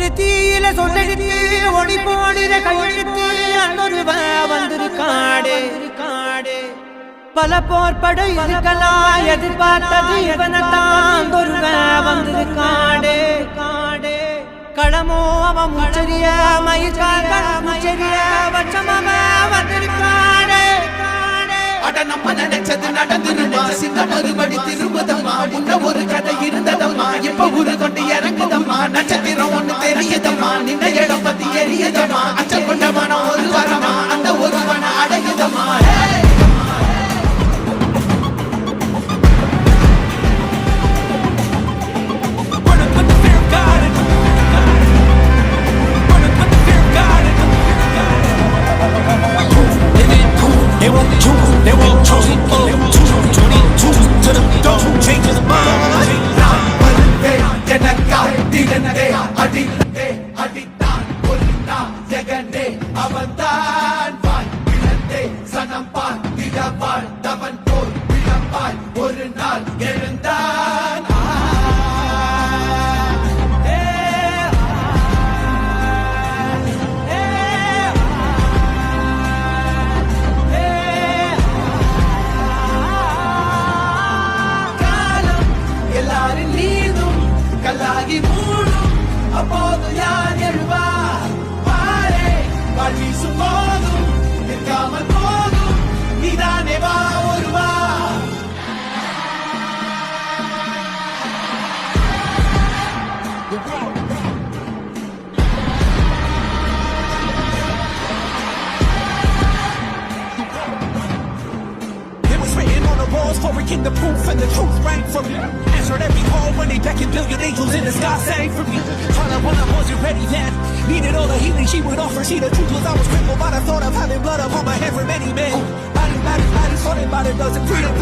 ஒரு தீயில சொல்லெடுத்து ஒளி போடுற கையெழுத்து அன்னொருவ வந்திருக்காடே காடே பல போர்படை இருக்கலாம் எதிர்பார்த்தது இவனத்தான் ஒருவ வந்திருக்காடே காடே களமோ அவன் முச்சரிய மயிர்காக முச்சரிய வச்சமவ வந்திருக்காடே அட நம்ம நினைச்சது நடந்துருமா சின்ன மறுபடி திரும்பதம்மா முன்ன ஒரு கதை இருந்ததம்மா இப்ப ஊரு கொண்டு இறங்குதம்மா நட்சத்திரம் ஒண்ணு தெரியுதம்மா நின்ன இடம் பத்தி எரியதம்மா அச்சம் கொண்ட மனம் ஒரு வரமா அந்த ஒரு மன அடையுதம்மா ஒரு நாள் எழுந்தான் எல்லாரும் நீதும் கல்லாகி மூடும் அப்போது யார் எழுவார் பாரே வாழ்வீசும் போதும் நிற்காமல் போதும் நீதானே வா ஒருவா for a king, the proof and the truth rang from me. Answered every call when they beckoned, billion angels in the sky sang for me. Trying when I wasn't ready then, needed all the healing she would offer. See, the truth was I was crippled by the thought of having blood upon my head for many men. Body, sorting by the dozen. Freedom,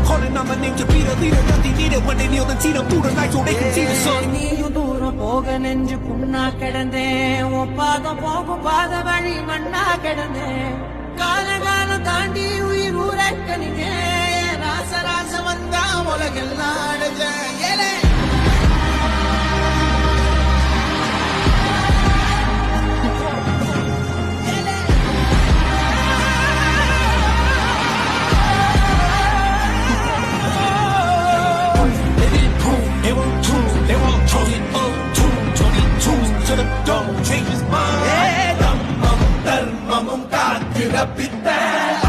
calling on my name to be the leader. Nothing needed when they kneel and see them through the night so they can see the sun. நீயும் தூரம் போக நெஞ்சு புண்ணா கிடந்தேன் ஒப்பாதம் போகும் பாத வழி மண்ணா கிடந்தேன் காலகாலம் தாண்டி உயிர் ஊரக்கணிங்க ராச வந்தா உலகெல்லாம் அடைஞ்ச